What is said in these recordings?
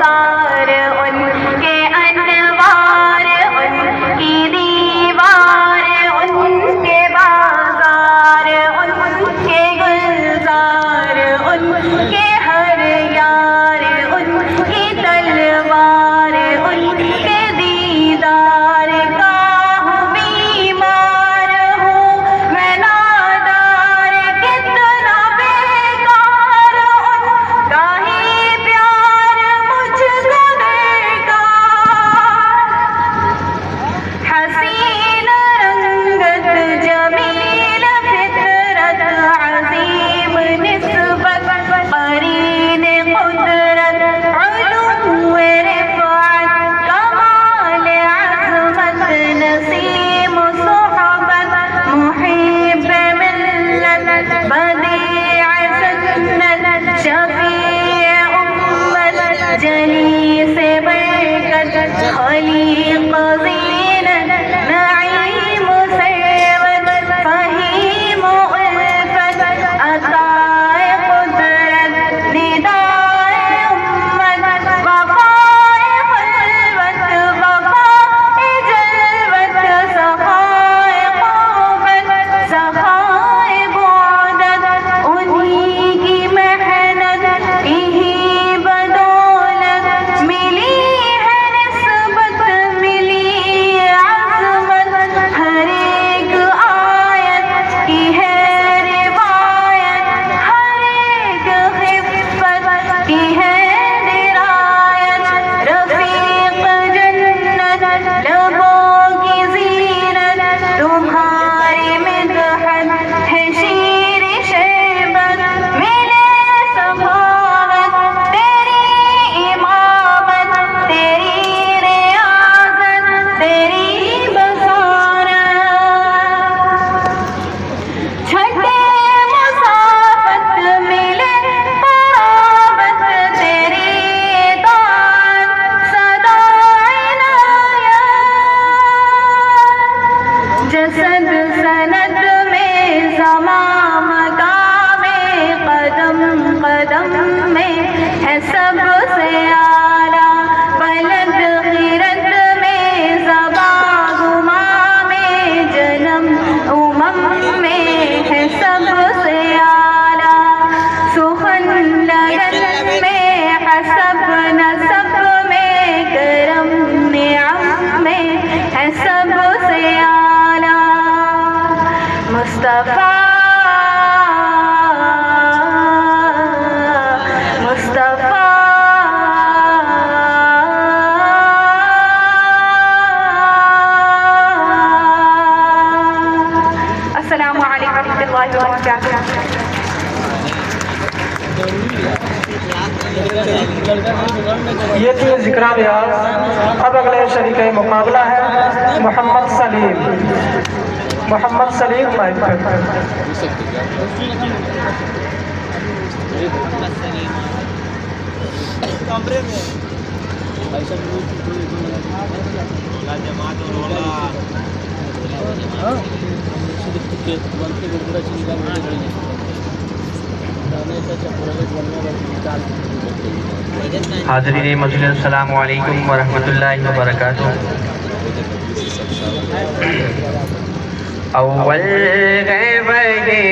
गुलजार उनके अनवार, उनकी दीवार उनके बाजार, उनके गुलजार उनके हर यार, उनकी तलवार उनके दीदार का हूँ बीमार हूँ मैं नादार, कितना बेकार उनका ही प्यार मुझको देगा। हसीन रंगत जमील फितरत अजीम निस्बत करीन कुदरत उलूम रिफ़अत कमाल अज़मत नसीम सोहबत मुहिब मिल्लत बदीअ सन्नत शफ़ीअ उम्मत जलीस बरकत खलीक़ ज़ीनत नईम सरवत फ़हीम उल्फत अताए कुदरत निदाए उम्मत वफ़ाए खिलवत वफ़ाए जलवत सफ़ाए क़ुव्वत सफ़ाए बुअदत उन्हीं की मेहनत इन्हीं बदौलत मिली है निस्बत मिली अज़मत हर एक आयत की है रिवायत हर एक खिफ़्फ़त की है दिरायत रफ़ीक़ जन्नत लबों की ज़ीनत तुम्हारी मिदहत है शीर शरबत मिले सखावत तेरी इमामत तेरी रियाज़त तेरी बसारत छठे मुसाफ़त मिले क़राबत तेरी इताअत सदा इनायत जसद सनद में ज़मां मकाम में कदम कदम में है सबसे आला बलद ख़िरद में ज़बां गुमां में जन्म उमम में है सबसे आला सुखन लगन में हसब नसब में करम निअम में है सबसे आला मुस्तफ़ा मुस्तफ़ा अस्सलामु अलैकुम वरहमतुल्लाहि वबरकातुहू। ये थी ज़िक्र रियाज़। अब अगले शरीक मुकाबला है मोहम्मद सलीम। मोहम्मद सलीम माइक पर। हाज़रीन मस्जिद अस्सलामु अलैकुम वरहमतुल्लाहि वबरकातुहू। अव्वल गैब ये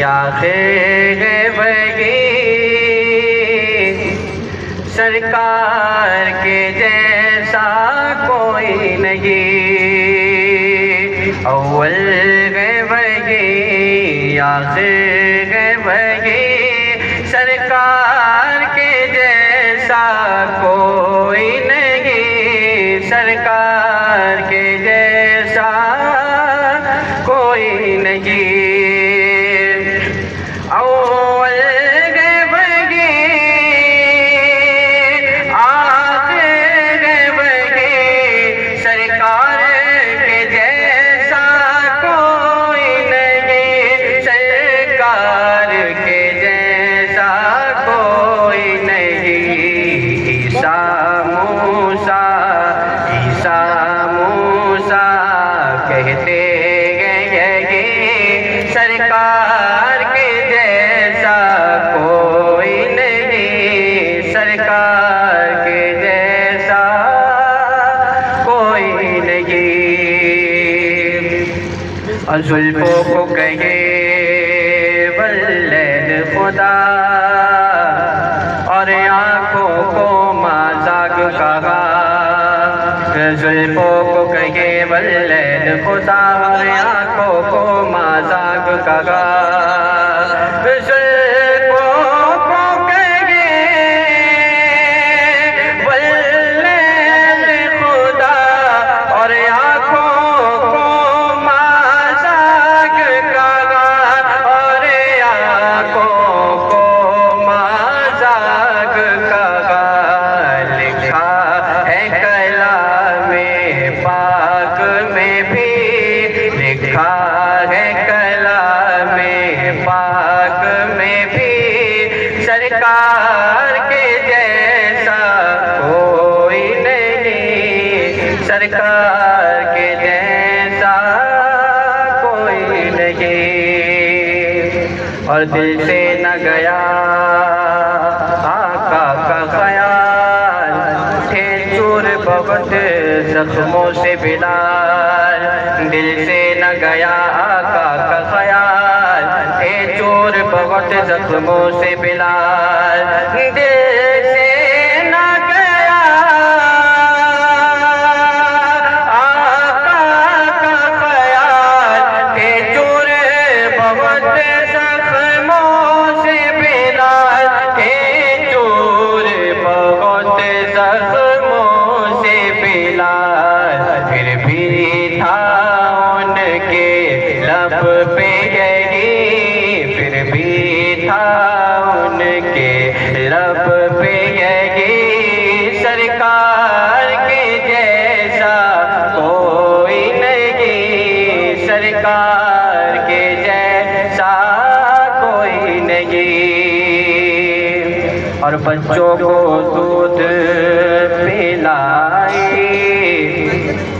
आखिर गैब ये सरकार के जैसा कोई नहीं। अव्वल गैब ये आखिर गैब ये सरकार के जैसा कोई नहीं। सरकार के जैसा कोई नहीं। अव्वल गैब ये आखिर गैब ये सरकार के जैसा कोई नहीं। सरकार के जैसा कोई नहीं। ईसा मूसा कहते गए सरकार के जैसा कोई नहीं। सरकार जुल्फों को कहे वल्लैल खुदा और आँखों को मजाक कहा। जुल्फों को कहे वल्लैल खुदा और आँखों को मजाक कहा। सरकार के जैसा कोई नहीं, सरकार के जैसा कोई नहीं। और दिल से न गया आका का ख्याल, थे चूर बहुत जख्मों से बिलाल। दिल से न गया आका का ख्याल, थे चूर बहुत जख्मों से बिलाल। दिल से न गया आका का ख्याल, थे चूर बहुत जख्मों से बिलाल। थे चूर बहुत जख्मों से बिलाल। फिर भी था उनके लब पे यही, फिर भी था उनके लब पे यही, सरकार के जैसा कोई नहीं, सरकार के जैसा कोई नहीं। और बच्चों को दूध पिलाए,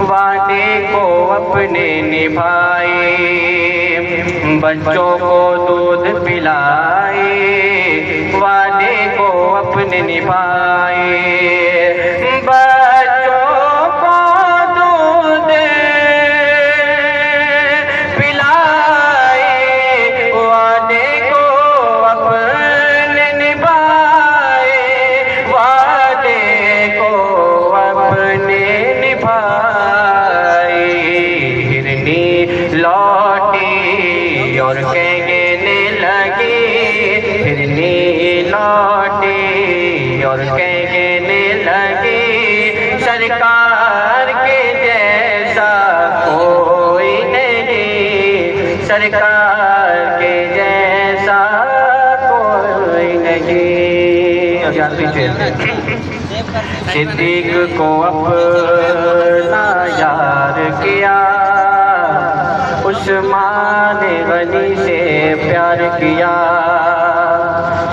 वादे को अपने निभाए। बच्चों को दूध पिलाए, वादे को अपने निभाए। बच्चों को दूध पिलाए, वादे को अपने निभाए। वादे को अपने निभाए। हिरनी लौटी और कहने लगी, हिरनी लौटी और कहने लगी, सरकार के जैसा कोई नहीं, सरकार के जैसा कोई नहीं। सिद्दीक को अपना यार किया, उस्मान गनी से प्यार किया।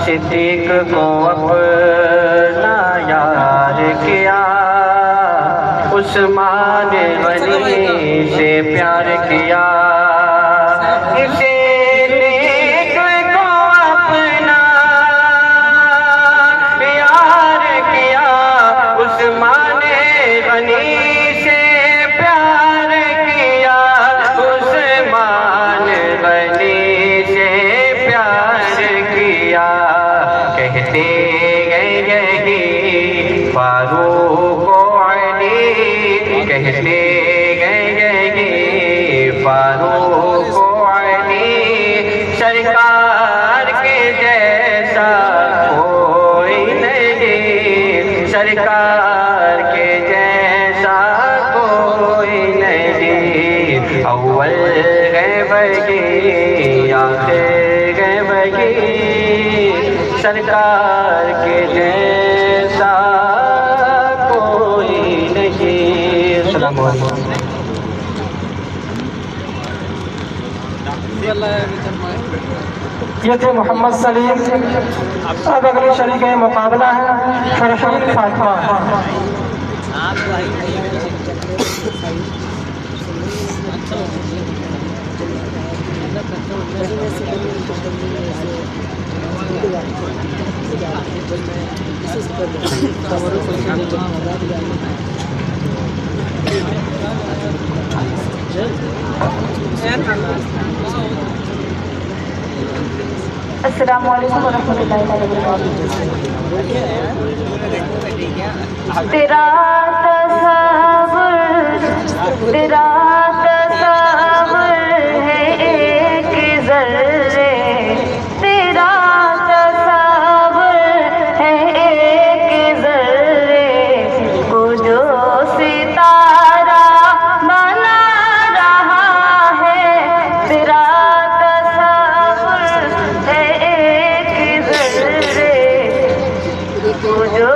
सिद्दीक को अपना यार किया, उस्मान गनी से प्यार किया। सिद्दीक को अपना यार किया, उस्मान गनी से प्यार किया। उस्मान गनी से प्यार किया। कहते गए यही फारूक अली, कहते गए यही फारूक अली, सरकार के जैसा कोई नहीं, सरकार के जैसा कोई नहीं। अव्वल गए बगी, आखिर गए बगी, सरकार के जैसा कोई नहीं। अस्सलाम वालेकुम। ये थे मोहम्मद सलीम। अब अगले शरीक मुकाबला है फरहीन फातिमा। अस्सलामु अलैकुम वरहमतुल्लाहि वबरकातुहू। तेरा तसव्वुर है एक ज़र्रे, तेरा तसव्वुर है एक ज़र्रे को जो सितारा बना रहा है। तेरा तसव्वुर है एक ज़र्रे को जो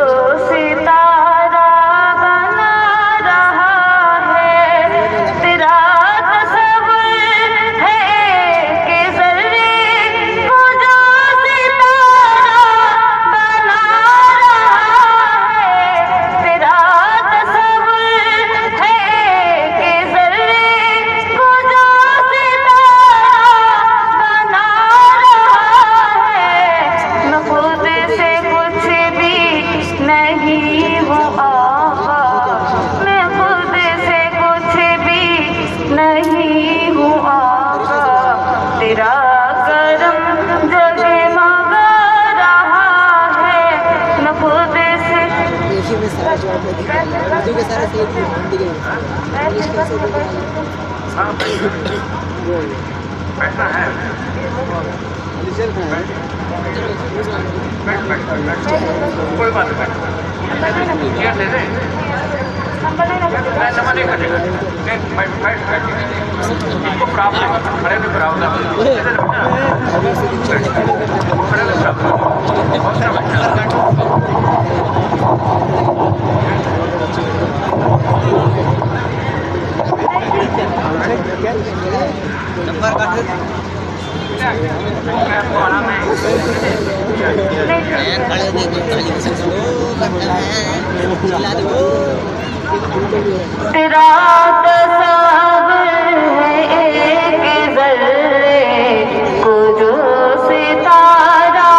सितारा बना रहा है। तेरा तसव्वुर है एक ज़र्रे को जो सितारा बना रहा है। तेरा तसव्वुर है एक ज़र्रे को जो सितारा बना रहा है। मैं खुद से कुछ भी नहीं हूँ आका, मैं खुद से कुछ भी नहीं हूँ आका। तेरा करम जगमगा रहा है। मैं खुद से कोई बात नहीं, दे दे इसको प्राप्त खड़े में प्राप्त तेरा तसव्वुर है एक ज़र्रे को जो सितारा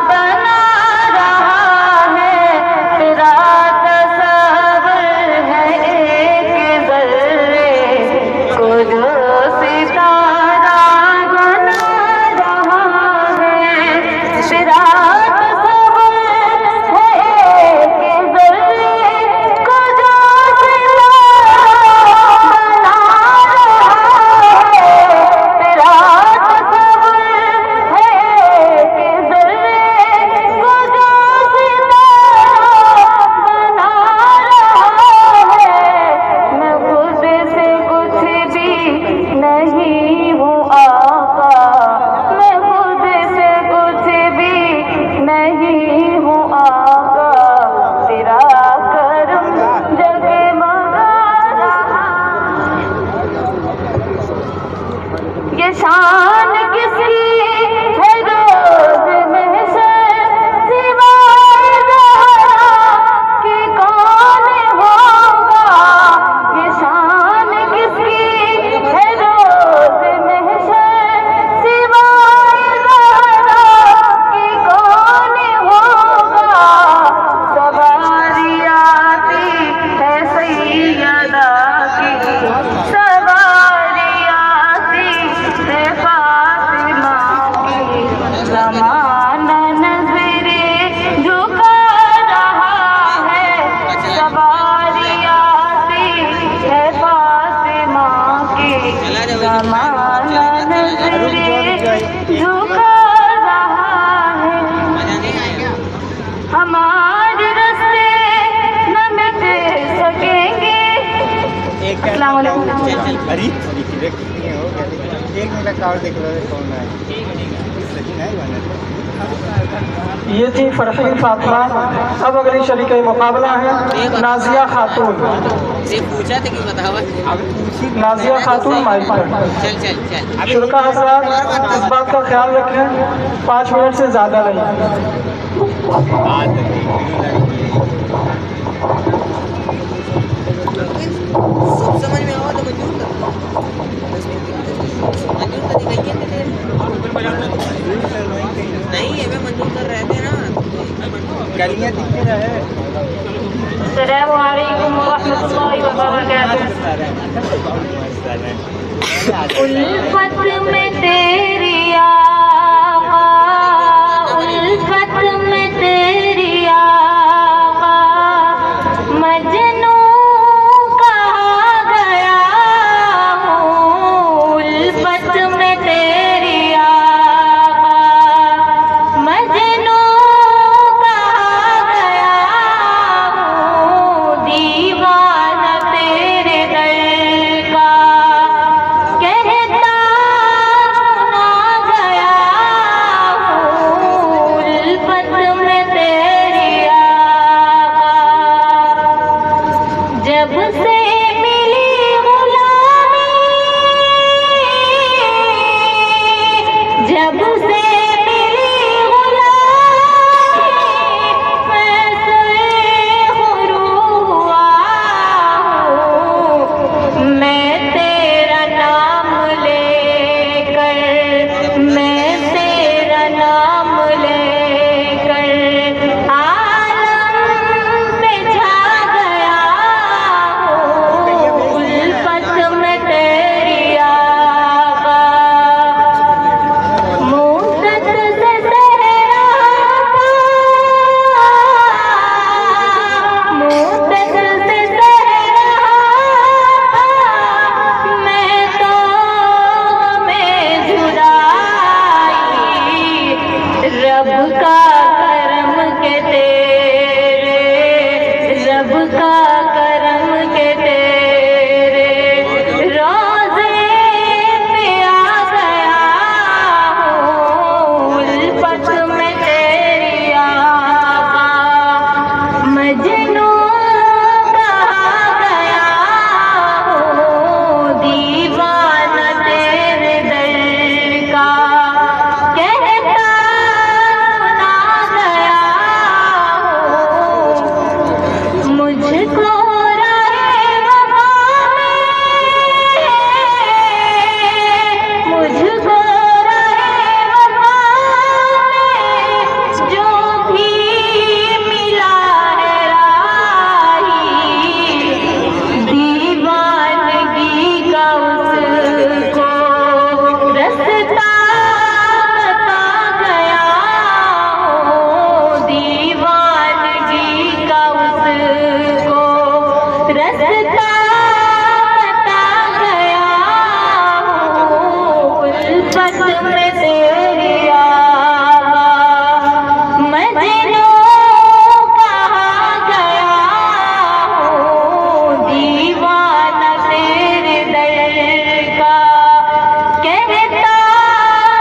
बना रहा है। तेरा तसव्वुर है एक ज़र्रे को जो सितारा बना रहा है। तेरा तसव्वुर है एक ज़र्रे को जो नहीं हूँ आका, मैं खुद से कुछ भी नहीं हूँ आका। तेरा करम जगमगा रहा। ये शान किसकी है रोज़ महशर सिवाए ज़हरा के कौन होगा। ये शान किसकी है रोज़ महशर सिवाए ज़हरा के कौन होगा। सवारी आती है सैयदा की, सवारी आती है फातिमा की। ज़माना नज़रे झुका रहा है। सवारी आती है फातिमा की। ज़माना नज़रे झुका रहा है। हमारे रास्ते न मिट सकेंगे। अस्सलाम वालेकुम। अरे एक मिनट और देख लो कौन है सही नहीं बना। ये थी फरहीन फातिमा। अब अगली शरीक मुकाबला है नाजिया खातून। पूछा था कि बतावा। नाजिया खातून माइक पर। चल शुरका हज़रात इस बात का ख्याल रखें 5 मिनट से ज़्यादा नहीं। सब समझ में आओ तो मंजूर कर नहीं है। मैं मंजूर कर रहे थे ना, गलियां दिखते रहे। अस्सलामु अलैकुम वरहमतुल्लाहि वबरकातुहू। उल्फत में तेरी आका, उल्फत में तेरी आका, मजनू कहा गया हूँ। उल्फत में तेरी आका, मजनू कहा गया हूँ। दीवाना तेरे दर का कहता सुना गया हूँ। उल्फत में तेरी आका, जब से मिली गुलामी, जब से मिली गुलामी, मैं सुरूर हुआ हूँ। मैं तेरा नाम लेकर, मैं तेरा नाम लेकर आलम पे छा गया हूँ। उल्फत में तेरी आका, मुद्दत से सहरा था, मुद्दत से सहरा था, मैं तो हमें जुदाई, रब का करम के तेरे, रब का करम के तेरे रोज़े पे आ गया हूँ। उल्फत में तेरी आका, मजनू कहा गया हूँ। दीवाना तेरे दर का कहता सुना गया हूँ। मुझको राहे वफा में, मुझको राहे वफा में जो भी मिला है राही, दीवानगी का उसको रास्ता बता गया हूँ। दीवानगी का उसको रास्ता बता गया हूँ। उल्फत में तेरी आका, मजनू कहा गया हूँ। दीवाना तेरे दर का कहता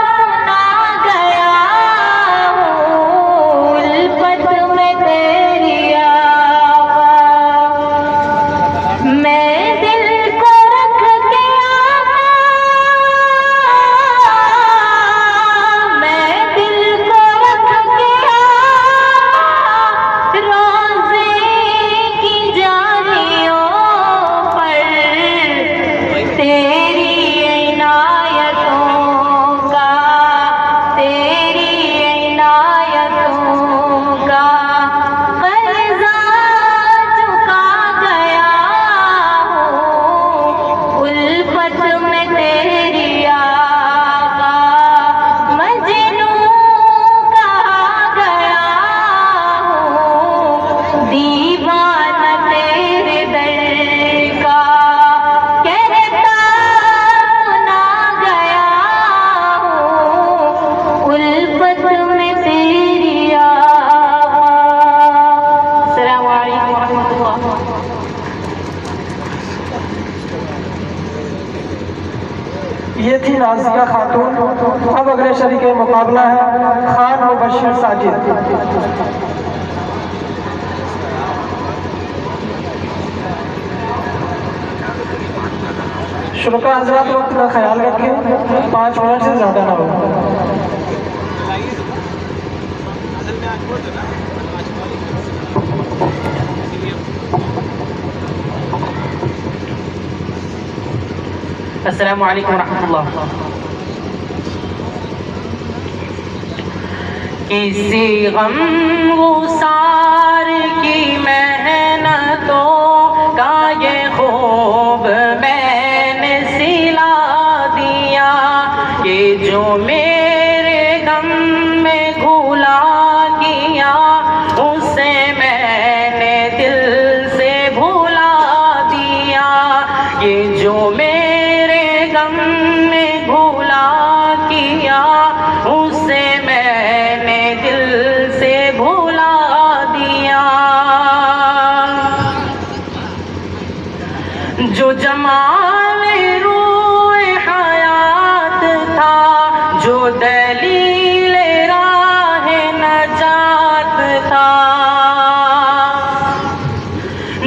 सुना गया हूँ। उल्फत में तेरी आका, मैं दिल को रख के आका, मैं दिल को रख के आका, रोज़े की जालियों पर तेरी इनायतों का, तेरी इनायतों का कर्ज़ा चुका गया हूँ। उल्फत में तेरी आका, मजनू कहा गया हूँ। दीवाना तेरे दर का कहता सुना गया हूँ। उल्फत में तेरी आका। अस्सलामु अलैकुम वरहमतुल्लाह। ये थी नाज़िया खातून। अब अगले शरीके मुकाबला है खान मुबश्शिर साजिद। शुरुका हजरात वक्त का ख्याल रखें, 5 मिनट से ज़्यादा ना हो। अस्सलामु अलैकुम रहमतुल्लाह। किसी गमगुसार की मेहनतों का ये खूब मैंने जमाल रूए हयात था, जो दलील राह नजात था,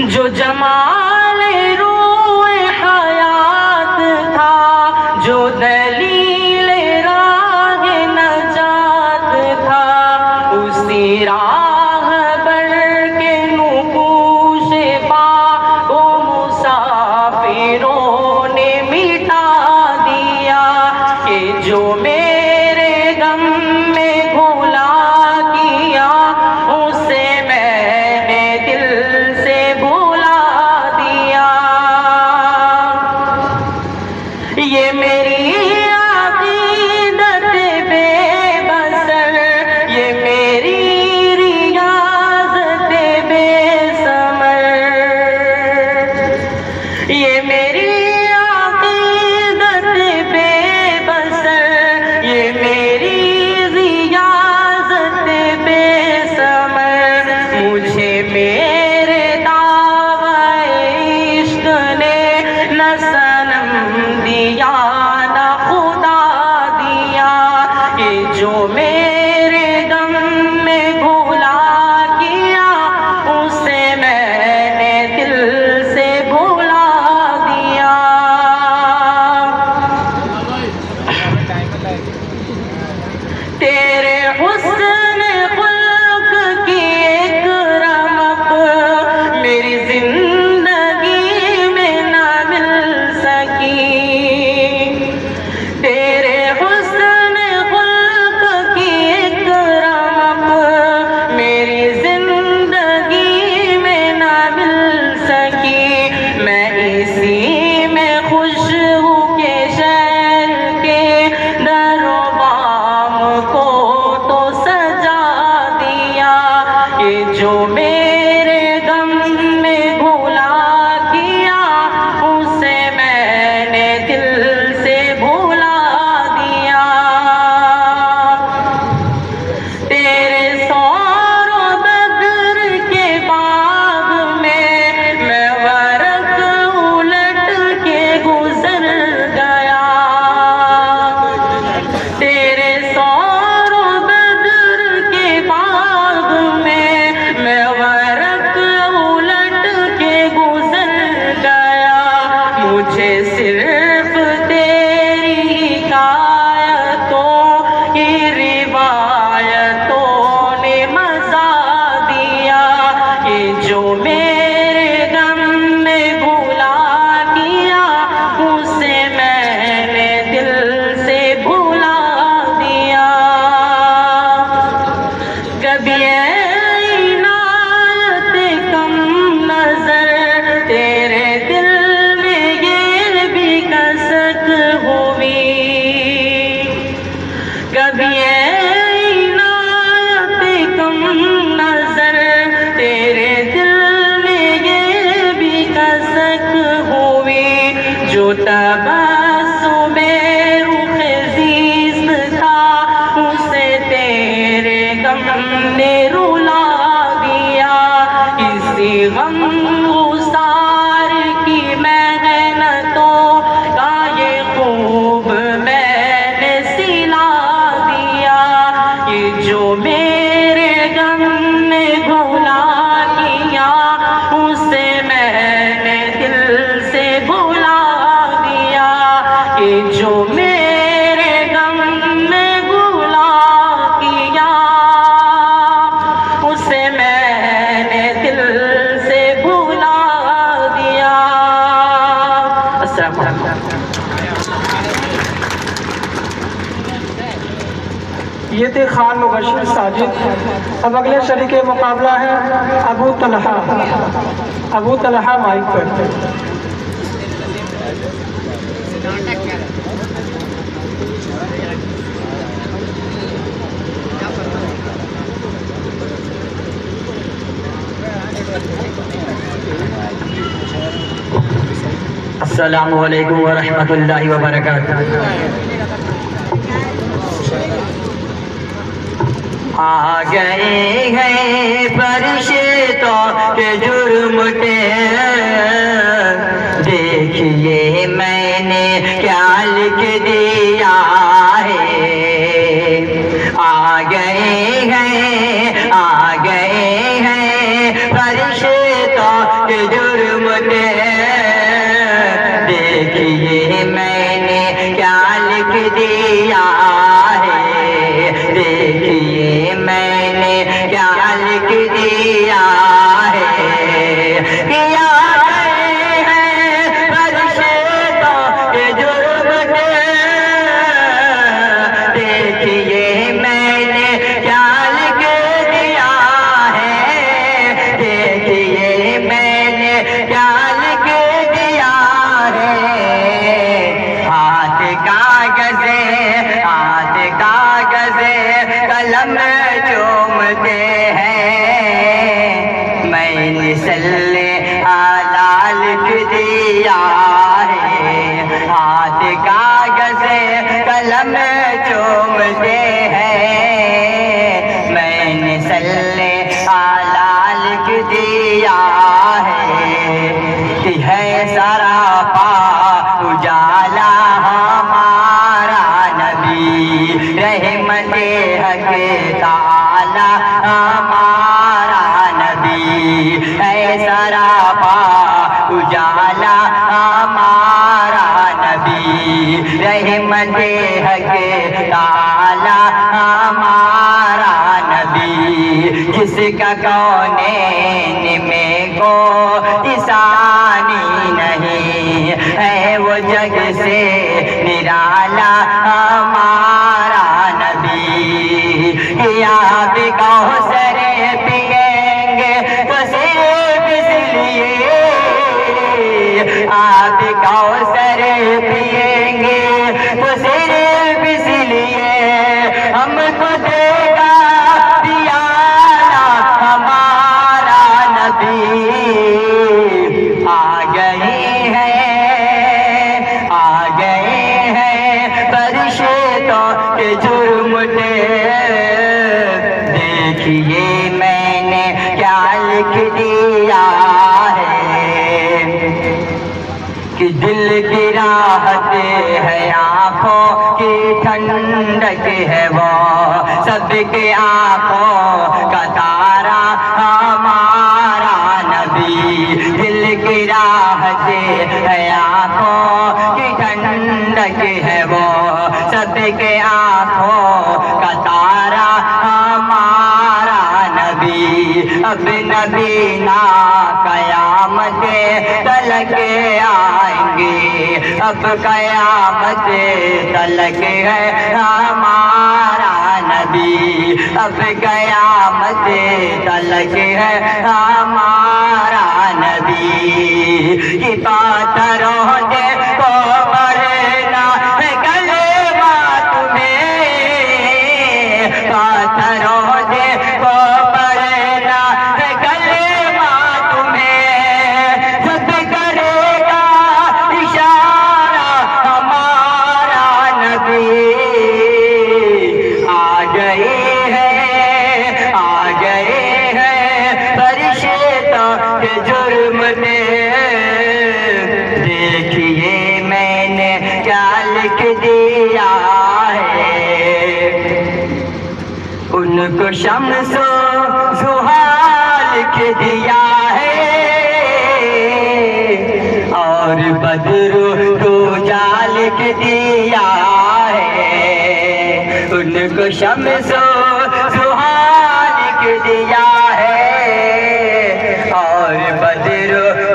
जो जमाल रूए हयात था, जो दलील राह नजात था, उसी राह पर के नुपूश पा को मुसाफिरों ने मिटा दिया, कि जो मेरे गम में घुला किया, उसे मैंने दिल से भुला दिया। ये मेरी अक़ीदत बेबसर, ये मेरी रियाज़त बेसमर, ये मेरी अक़ीदत बेबसर, ये मेरी रियाज़त बेसमर, मुझे मेरे दावे इश्क ने न सनम दिया न खुदा दिया, कि जो मेरे गम में भुला किया, उसे मैंने दिल से भुला दिया। तेरे हुस्न खुल्क की एक रमक मेरी जिंदगी में न मिल सकी, तेरे हुस्न खुल्क की एक रमक मेरी जिंदगी में न मिल सकी, मैं इसी में खुश हूँ के शहर के दरोबाम को तो सजा दिया, कि जो मेरे गम में भुला किया, उसे मैंने दिल से भुला दिया। तेरे सौरो बद्र के बाग में मैं वरक उलट के गुजर गया, तेरे सौरो बद्र के बाग में मैं वरक उलट के गुजर गया, मुझे सिर्फ तेरी हिकायतों की रिवायतों ने मजा दिया, कि जो मेरे गम में भुला किया, उसे मैंने दिल से भुला दिया। कभी इनायत कम नजर तेरे दिल में ये भी कसक हुई, कभी इनायत कम नजर तेरे दिल में ये भी कसक हुई, जो तबस्सुमे रुख़ ज़ीस्त था, उसे तेरे गम ने रुला दिया, इसी गम गुसार की मेहनतों का ये खूब मैंने सिला दिया, कि जो मेरे गम में घुला किया, उसे मैंने दिल से भुला दिया, कि जो मेरे गम में घुला किया, उसे मैंने दिल से भुला दिया। अस्सलाम वालेकुम। ये थे खान मुबश्शिर साजिद। अब अगले शरीक मुकाबला है अबू तलहा। अबू तलहा माइक पर। अस्सलामु अलैकुम व रहमतुल्लाहि व बरकातुहू। आ गए हैं फरिश्तों के जुर्म के, देखिए देखिए मैंने क्या लिख दिया है, हाथ कागज़े कलम चूमते हैं, मैंने सल्ले आला लिख दिया है, हाथ कागज़े कलम चूमते हैं, मैंने सल्ले आला लिख दिया है सरापा उजाला हमारा नबी, रहमते हक ताला हमारा नबी, है सरापा उजाला हमारा नबी, रहमते हक ताला हमारा नबी, जिसका कौनैन में को इंसानी नहीं है, वो जग से निराला हमारा नबी, या भी कौसरे पिएंगे तो सिर्फ इसलिए, आप कौसरे पिएंगे तो सिर्फ इसलिए, हमको देगा पियाला हमारा नबी, आ गए हैं परिशेतों के जुर्मटे, देखिए मैंने क्या लिख दिया है, कि दिल की राहत है आँखों की ठंडक है वो, सबके आँखों का तारा हमारा नबी, दिल की राहत है आँखों की ठंडक है वो, सबके आँखों का तारा हमारा नबी, अब नबी ना कयामत तलक आएंगे, अब कयामत तलक है हमारा नबी, अब कयामत तलक है हमारा नबी, कि पाथरों दे को मरना है कलेमा तुम्हें, पाथरों दे को मरना है कलेमा तुम्हें, खुद करेगा इशारा हमारा नबी, आ गए हैं परिशेतों के जुर्म ने, देखिए मैंने क्या लिख दिया है, उनको शम्सो ज़ुहा लिख दिया है, और बद्र दूजा लिख दिया है, उनको शम्सो ज़ुहा लिख दिया है, और बद्र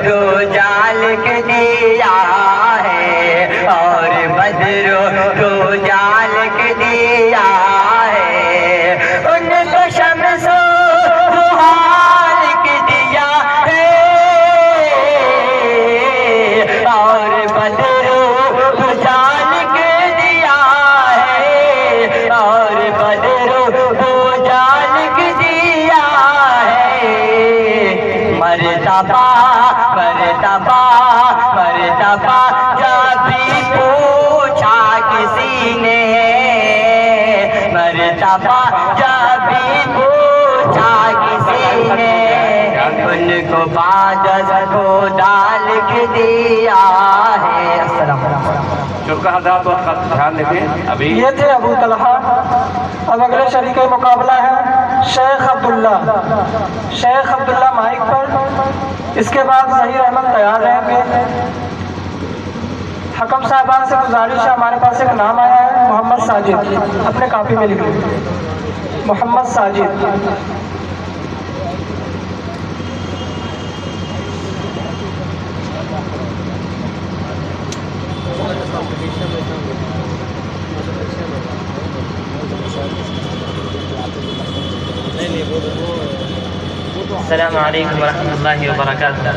दूजा लिख दिया है, और बद्र दूजा लिख दिया है, उनको शम्सो ज़ुहा लिख दिया है, और बद्र दूजा लिख दिया है, और बद्र दूजा लिख दिया है, मर्तबा मर्तबा मर्तबा जब भी पूछा किसी ने, मर्तबा जब भी पूछा किसी ने, उनको बादल खुदा लिख दिया है। अस्सलाम चुका हदात का ध्यान देखें। अभी ये थे अबू तलहा। अब अगले शरीक मुकाबला है शेख अब्दुल्ला माइक पर, इसके बाद ज़हीर अहमद तैयार रहेंगे। हकम साहबान से गुजारिश है, हमारे पास एक नाम आया है मोहम्मद साजिद, अपने कापी में लिख लीजिए मोहम्मद साजिद। अस्सलामु अलैकुम वरहमतुल्लाहि वबरकातुह।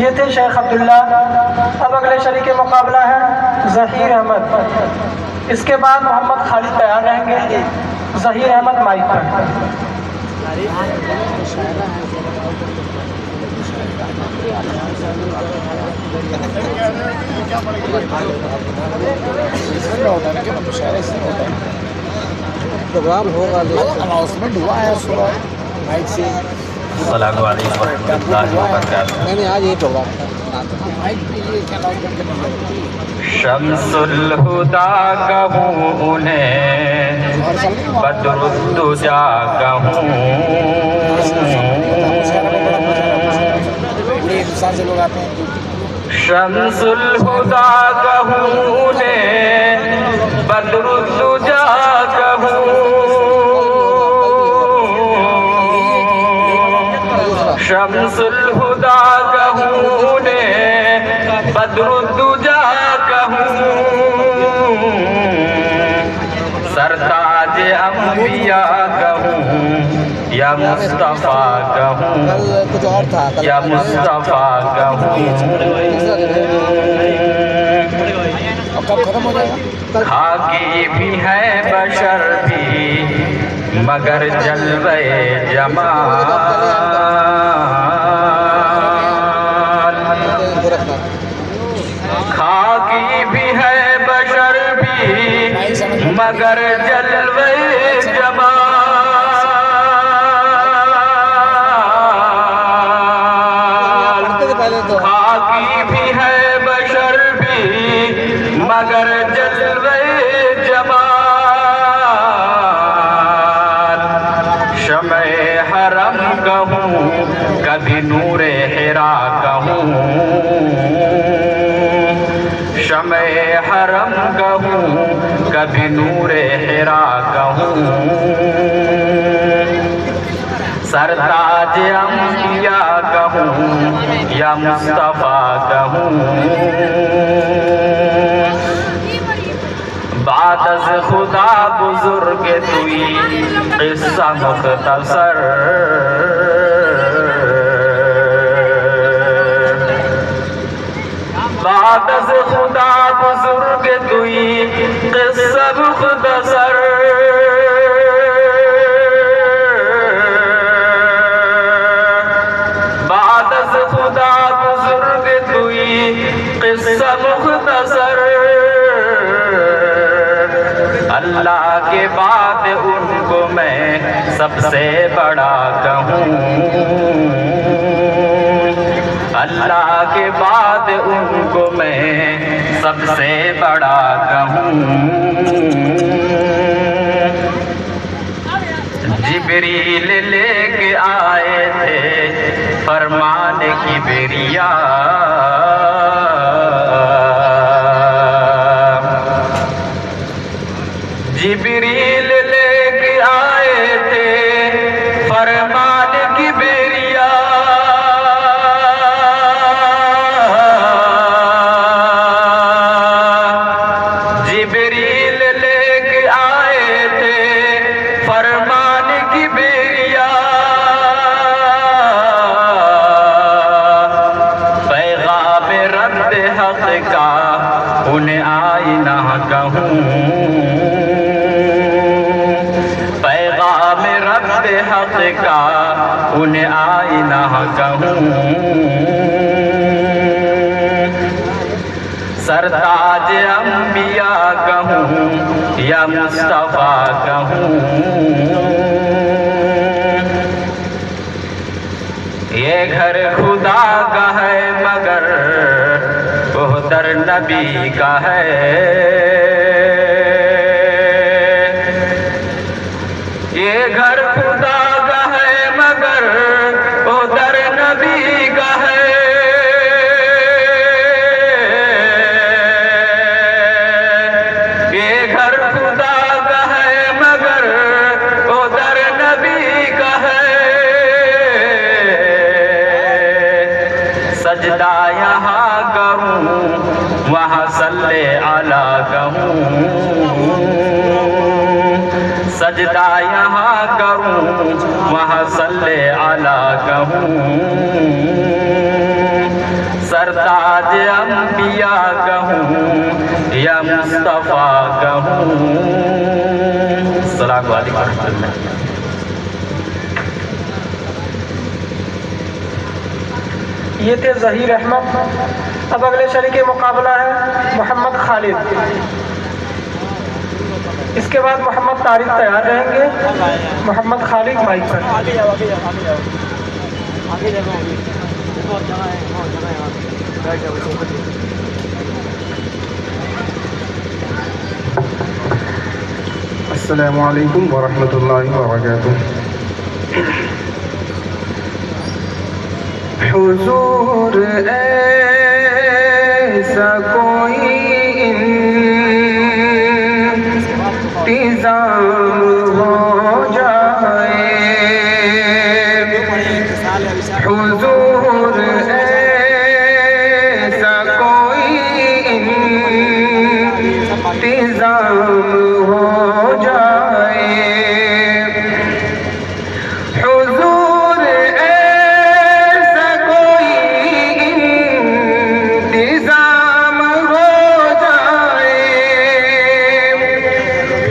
ये थे शेख अब्दुल्ला। अब अगले शरीक मुकाबला है ज़हीर अहमद। इसके बाद मोहम्मद खालिद तैयार रहेंगे। ज़हीर अहमद माइक पर। प्रोग्राम होगा, अनाउंसमेंट हुआ है सुबह नाइट से। अस्सलामु अलैकुम वरहमतुल्लाहि वबरकातुह। मैंने आज ये प्रोग्राम नाइट पे ये क्या अनाउंसमेंट करनी है। शम्सुल हुदा कहूँ उन्हें, बदरुद्दुजा कहूँ, हिंदुस्तान से लोग आते हैं। शम्सुल हुदा कहूँ उन्हें, बदरुद्दुजा कहूँ, शम्सुल हुदा कहूँ उन्हें, बदरुद्दुजा कहूँ, सरताज अंबिया कहूँ, या मुस्तफा कहूँ, कुछ और था या मुस्तफा कहूँ, अब कब खत्म हो जाएगा। खाकी भी है बशर भी मगर जलवे जमाल। खाकी भी है बशर भी मगर जलवे जमाल। खाकी भी है बशर भी मगर जलवे जमाल। शमे हरम कहूँ कभी नूरे हिरा कहूँ, शमे हरम कहूँ कभी नूरे हिरा कहूँ। सरताज अंबिया कहूँ या मुस्तफा कहूँ। बाद अज़ खुदा बुजुर्ग तुई क़िस्सा मुख्तसर। बाद अज़ खुदा बुजुर्ग तुई क़िस्सा मुख्तसर। बाद अज़ खुदा बुजुर्ग तुई क़िस्सा मुख्तसर। अल्लाह के बाद उनको मैं सबसे बड़ा कहूँ, अल्लाह के बाद उनको मैं सबसे बड़ा कहूँ। जिब्रील लेके आए थे फरमान की बेरिया, जिब्रील लेके आए थे फरमान की बेरिया। जिब्रील लेके आए थे फरमान की बेरिया। पैगाम रब हक़ का उन्हें आईना कहूँ, पैगाम रब हक़ का उन्हें आईना कहूँ। सरताज अंबिया कहूँ या मुस्तफा कहूँ। ये घर खुदा का है मगर वो दर नबी का है। ये घर खुदा का है मगर वो दर नबी का है। ये घर खुदा का है मगर वो दर नबी का है। सजदा यहाँ करूँ वहाँ सल्ले आला कहूँ, सजदा यहाँ करूँ वहाँ सल्ले आला कहूँ। सरताज अंबिया कहूँ या मुस्तफा कहूँ। अस्सलामु अलैकुम रहमतुल्लाह। ये थे ज़हीर अहमद। अब अगले शरीक मुकाबला है मोहम्मद खालिद। इसके बाद मोहम्मद तारिक तैयार रहेंगे। मोहम्मद खालिद माइक पर। आगे जाओ आगे जाओ आगे जाओ आगे जाओ आगे बहुत जगह है बैठ जाओ। अस्सलामु अलैकुम वरहमतुल्लाहि वबरकातुह। हुजूर ऐसा कोई इंतज़ाम हो जाए, हुजूर ऐसा कोई इंतज़ाम हो जाए। हुजूर ऐसा कोई इंतज़ाम हो जाए।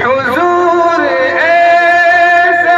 हुजूर ऐसा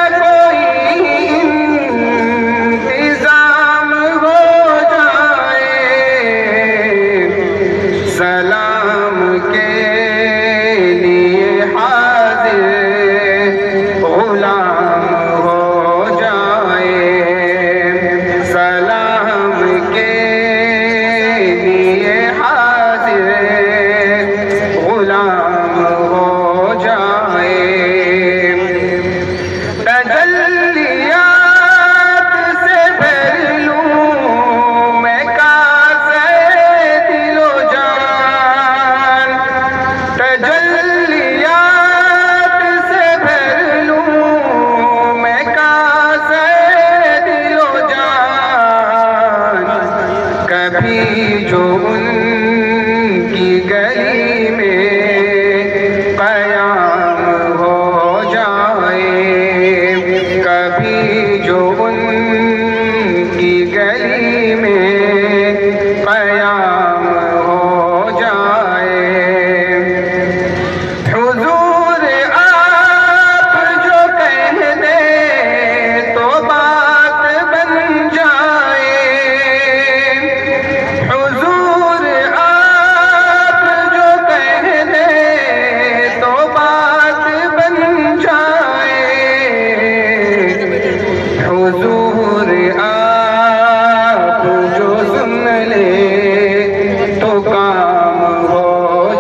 जो उनकी गली में क़याम हो जाए। हुजूर आप जो कह दे तो बात बन जाए। हुजूर आप जो कह दे तो बात बन जाए। हुजूर आप जो सुन ले तो काम हो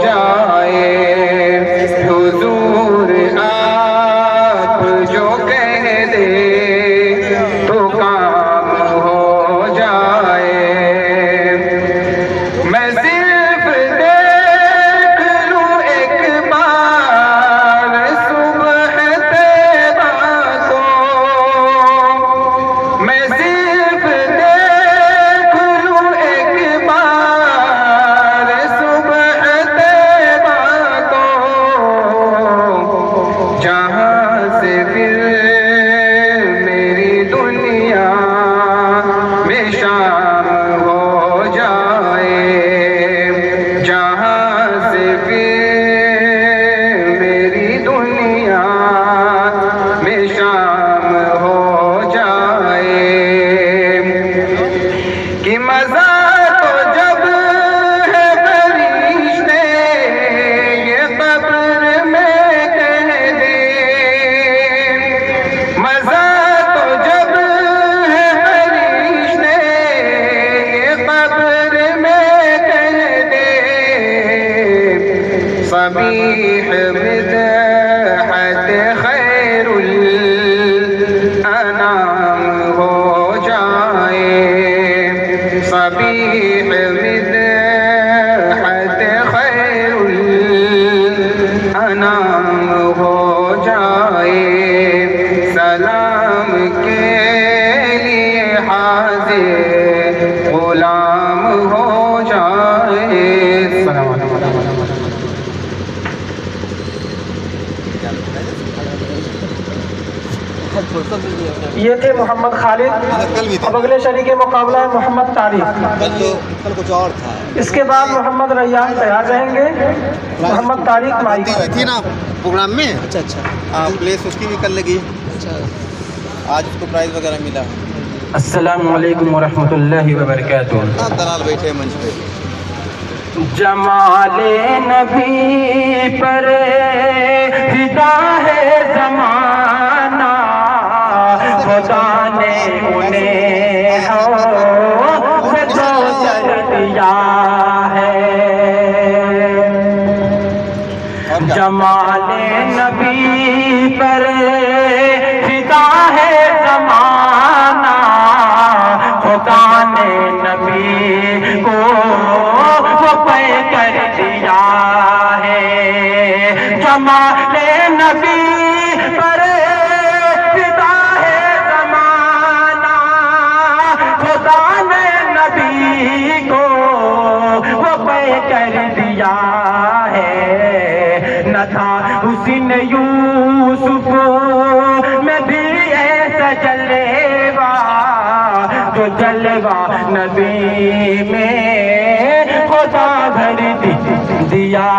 जाए। हुजूर आप जो कह दे तो काम हो जाए। मैं सिर्फ देख लूं एक बार सुबह तैबा को। मैं सिर्फ देख लूं एक बार सुबह तैबा को। जहाँ से फिर मेरी दुनिया में शाम हो जाए। जहाँ से फिर मेरी दुनिया में शाम हो जाए। कि मजा तो जब है फरिश्ते ये कब्र में कह दे। मजा तो जब है फरिश्ते ये कब्र में कह दे। सबीह मिदहत खैरुल अनाम हो जाए। सबीह मिदहत खैरुल अनाम हो जाए। सलाम के लिए हाजिर गुलाम हो जाए। सलाम ये थे मोहम्मद खालिद। अब अगले शरीक मुकाबला है मोहम्मद तारिक। कल कुछ और था। इसके बाद मोहम्मद रैयान तैयार रहेंगे। मोहम्मद तारिक माइक पर। थी ना प्रोग्राम में। अच्छा हाँ, प्लेस उसकी भी कर लगी। अच्छा आज उसको प्राइज वगैरह मिला। अस्सलामु अलैकुम वरहमतुल्लाहि वबरकातुहू। आप दलाल बैठे मंच पे। जमाले नबी पर फिदा है ज़माना। खुदा ने उन्हें से तो कर दिया है। जमाले नबी पर फिदा है ज़माना। खुदा ने नबी को कर दिया है। जमाले नबी पर फिदा है ज़माना। खुदा ने नबी को वो कर दिया है। न था हुस्न यूसुफ में भी ऐसा जलवा जो जलवा नबी में खुदा भर दिया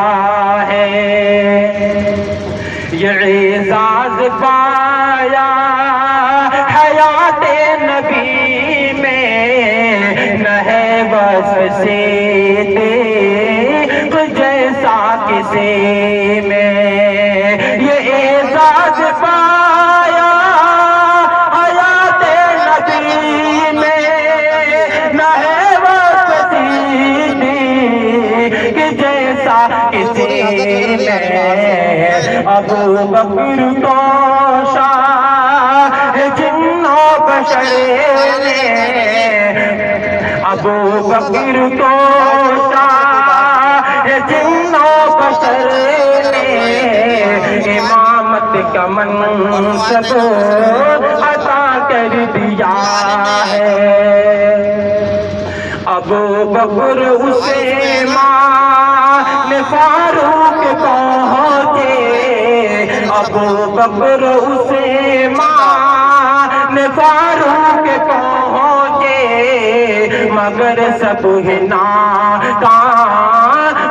है। ये एजाज पाया हयाते नबी में। न है बस से जैसा किसी में। ये एजाज पाया हयाते नबी में। न है बस कि जैसा किसी में। अबू बकर तो शाह जिन्नो बशर ने। अबू बकर तो शाह जिन्नो बशर ने। इमामत का मनसब अता कर दिया है। अबू बकर उसे मान फारूक पहुँचे। अबू बकर उसे मान ने फारूक पहुँचे मगर सब ही नाकाम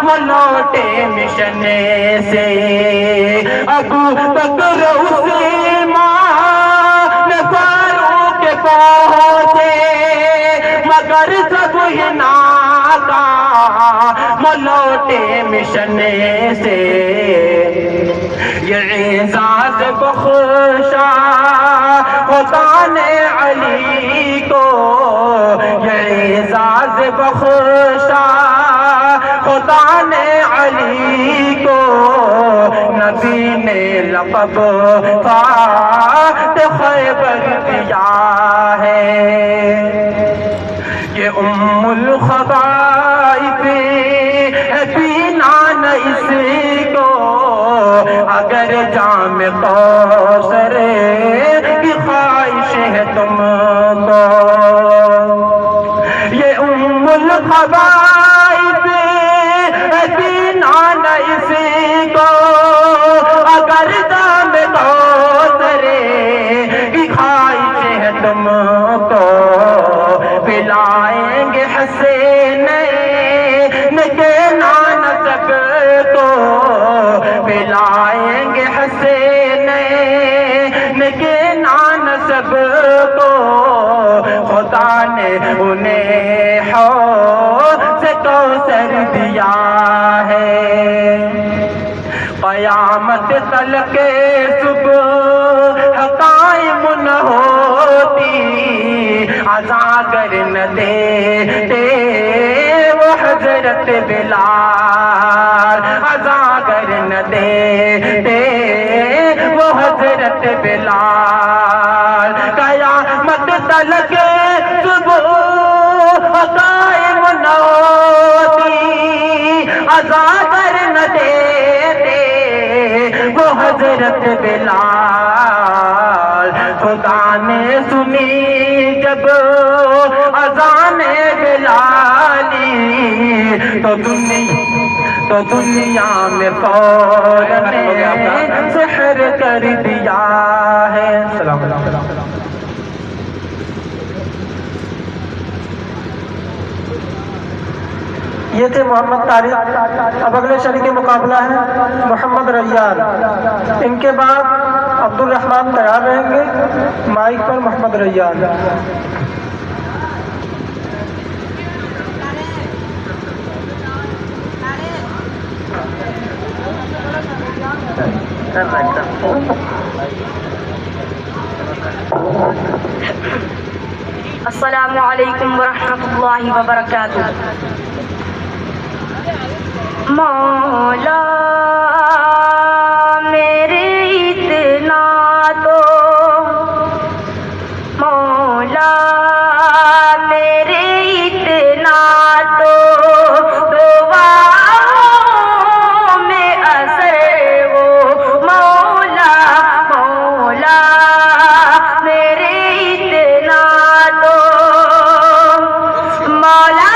वो लौटे मिशन से। अबू बकर उस्मान ने फारूक पहुँचे मगर सब ही नाकाम वो लौटे मिशन से। ये एजाज बख्शा खुदा ने अली को, ये एजाज बख्शा खुदा ने अली को, नबी ने लक़ब फ़ातिह खैबर दिया है। ये उम्मुल ख़बाइथ है पीना न इसको, अगर जाम कौसर की ख्वाहिश है तुमको। ये उम्मुल ख़बाइथ है पीना न इसको, अगर जाम कौसर की ख्वाहिश है तुमको। पिलाएंगे हसीन के नान सबको, पिलाएंगे हसीन के नान सबको, खुदा ने उन्हें हौज़ कौसर दिया है। क़यामत तलक सुबह कायम न होती, अज़ागर न देते वो हज़रत बिलाल, अज़ागर न देते वो हज़रत बिलाल। क़यामत तलक सुबह कायम न होती, अज़ागर न देते वो हज़रत बिलाल। खुदा ने सुनी जब अज़ान बिलाली, तो दुनिया में फौरन सहर कर दिया है। सलाम अलैकुम। ये थे मोहम्मद तारिक। अब अगले शरीक मुकाबला है मोहम्मद रैयान। इनके बाद अब्दुल रहमान तैयार रहेंगे, माइक पर मोहम्मद रैयान। अस्सलामु अलैकुम वरहमतुल्लाहि वबरकातुह। मौला मेरे इतना तो, मौला मेरे इतना तो दुआओं में असर वो, मौला मौला मेरे इतना तो, मौला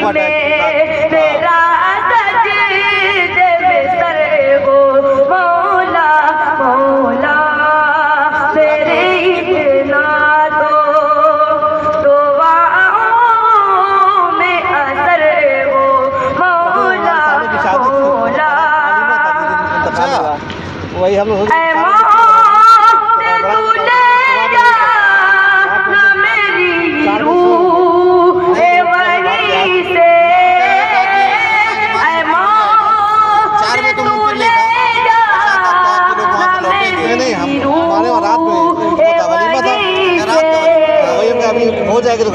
में मेरा सजदे में सर हो मौला मौला मेरे इतना तो दुआओं में असर हो मौला मौला वही हम लोग ऐ मौत तू ले जा ना मेरी रूह ए वहीं से ऐ मौत तू ले जा ना मेरी रूह ए वहीं से अभी हो जाएगी तो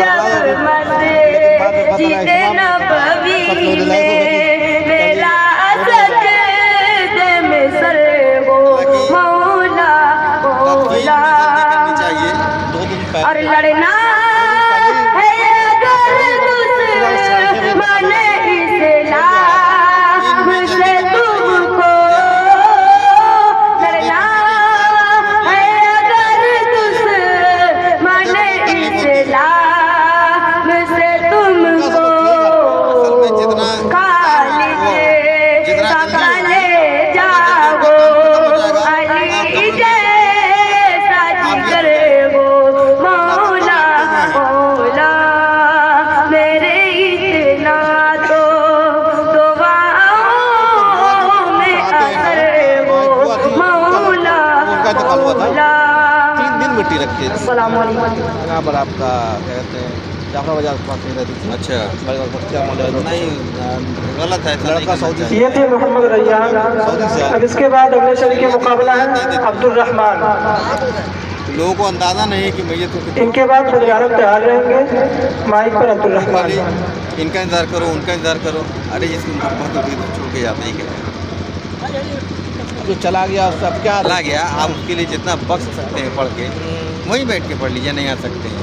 जीते नबवी में मेरा सजदे में सर हो मौला मौला और लड़ना है अगर दुश्मन इस्लाम से तुमको लड़ना है अगर दुश्मन इस्लाम से तुमको काले काले जाओ अली जैसा जिक्र हो मौला मौला मेरे इतना तो दुआओं में असर हो मौला मौला 3 दिन मिट्टी रखी है अस्सलाम वालेकुम। यहाँ पर आपका क्या कहते हैं जाफरा बाजार के पास में रहती थी। अच्छा नहीं गलत है, लड़का सऊदी ये थे मोहम्मद रैयान। अब इसके बाद अगले शरीक मुकाबला है अब्दुल रहमान। लोगों को अंदाजा नहीं है कि मैयत को कितनी इनके बाद बलियारत तैयार रहेंगे। माइक पर अब्दुल रहमान। इनका इंतजार करो उनका इंतजार करो। अरे इसको बहुत छोड़ के जाते हैं क्या जो चला गया उसका अब क्या चला गया। आप उसके लिए जितना बख्श सकते हैं पढ़ के वहीं बैठ के पढ़ लीजिए, नहीं आ सकते हैं।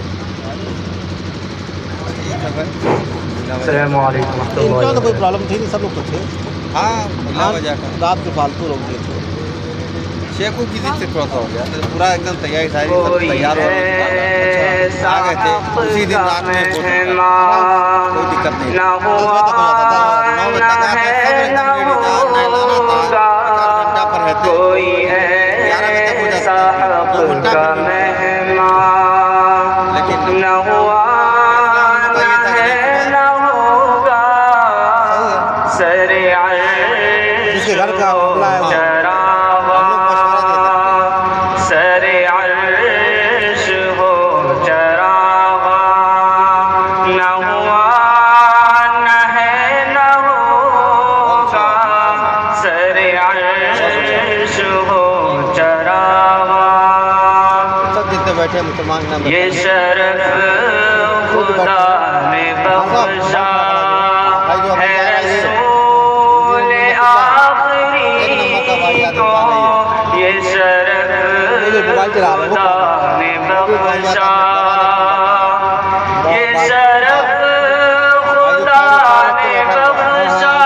इनका तो कोई प्रॉब्लम थी नहीं, सब लोग तो थे। हाँ रात के फालतू लोग थे। शेखों की जिद से थोड़ा सा हो गया, पूरा एकदम तैयारी सारी सब तैयार हो आ गए थे उसी दिन रात में। कोई दिक्कत नहीं, 9 बजे तक हो जाता था, 9 बजे तक आके सब एकदम रेडी था, नहलाना था, 4 घंटा पर रहते 11 बजे तक हो जाता, 2 घंटा लेकिन जिसके घर का मामला है बैठे मुसलमान नाम ये शरफ खुदा ने बख्शा है रसूल आखिरी को। ये शरफ खुदा ने बख्शा, ये शरफ खुदा ने बख्शा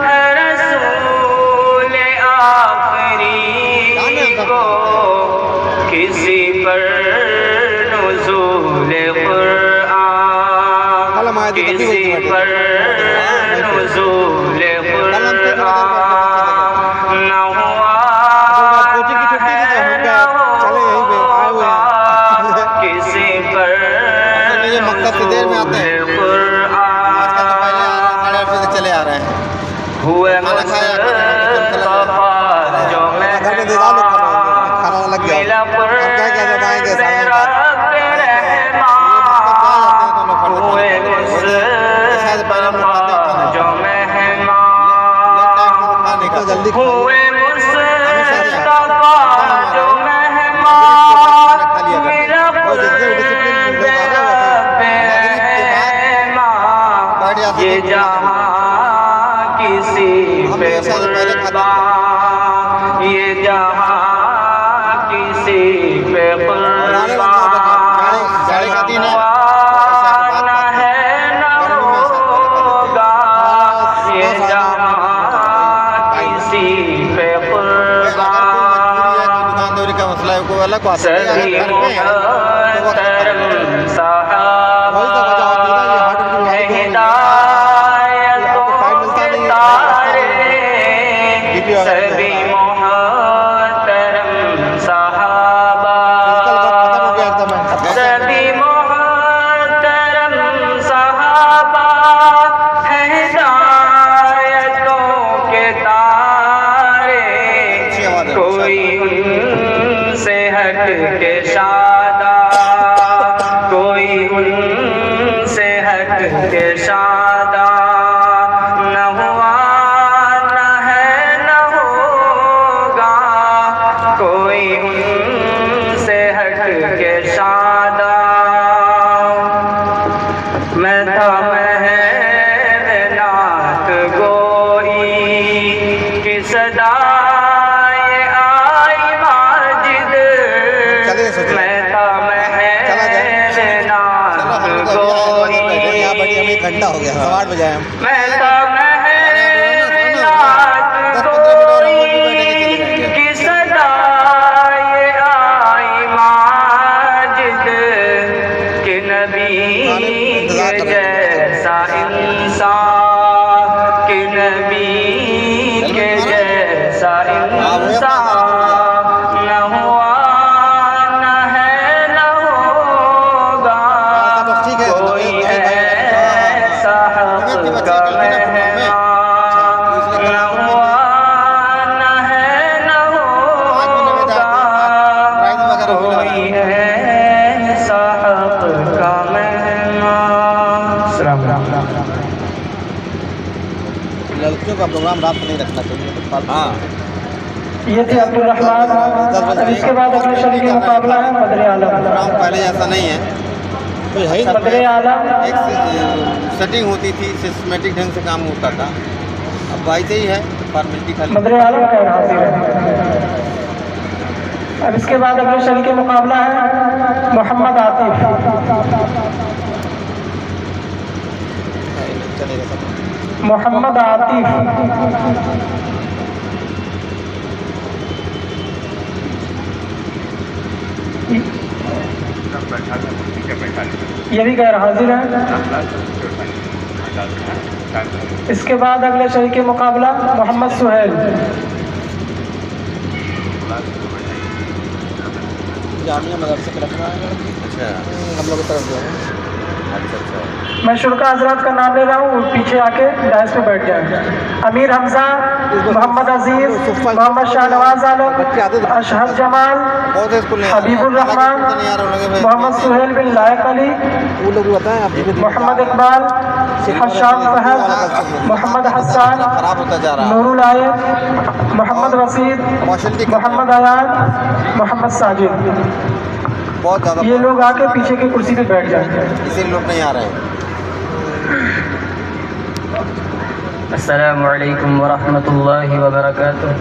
है रसूल आखिरी को। किसी पर नुज़ूल कुरान, किसी पर नुज़ूल कुरान न हुआ किसी पर नुज़ूल कुरान चले आ रहे हैं। हुए मुस्तफ़ा जो मिला पर मेरा रहमान। हुए मुस्तफ़ा जो मेहमान, हुए मुस्तफ़ा जो मेहमान, मेरा पर मेरा रहमान। ये जहाँ किसी पे कुर्बान, ये जहाँ किसी पे कुर्बान न है न होगा। ये जहाँ किसी पे कुर्बान सभी मोहतरम साहबा है हिदायत 8 बजे हम मैं तो महराज कोई की सदाए आई माजिद के नबी के जैसा इंसान के नबी के जैसा इंसान न हुआ न है न होगा कोई ऐसा हक़ का मेहमान न हुआ न है न होगा कोई ऐसा हक़ का मेहमान। लड़कियों का प्रोग्राम रात में नहीं रखना चाहिए। हाँ ये थे अब्दुल रहमान। अब इसके बाद अगले शरीक मुकाबला है बदरे आलम। प्रोग्राम पहले ऐसा नहीं है, कोई है ही नहीं। बदरे आलम एक सेटिंग होती थी, सिस्टमेटिक ढंग से काम होता था। अब वैसे ही है, फॉर्मेलिटी खाली। बदरे आलम का हाजिर है। अब इसके बाद अगले शरीक मुकाबला है मोहम्मद आतिफ। चलेगा सब। मोहम्मद आतिफ ये भी गैर हाजिर है। इसके बाद अगले शरीक मुकाबला मोहम्मद सुहेल। जामिया मदरसे के रखना है। अच्छा, हम लोग की तरफ जो है। अच्छा अच्छा। मैं शुरका हजरात का नाम ले रहा हूँ, पीछे आके डायस पे बैठ जाए। अमीर हमजा, मोहम्मद अजीज, मोहम्मद शाहनवाज आलम, अशहद जमाल, हबीबुर रहमान, मोहम्मद सुहेल बिन लायक अली, वो लोग बताएं आप। मोहम्मद इकबाल, हशाम फहद, मोहम्मद हसन, खराब होता जा रहा है। नूरुल आयत, मोहम्मद रसीद, मोहम्मद अयान, मोहम्मद साजिद। बहुत ज़्यादा ये लोग आके पीछे की कुर्सी पे बैठ जाएंगे। इसीलिए लोग नहीं आ रहे हैं। अस्सलामु अलैकुम व रहमतुल्लाहि व बरकातुहू।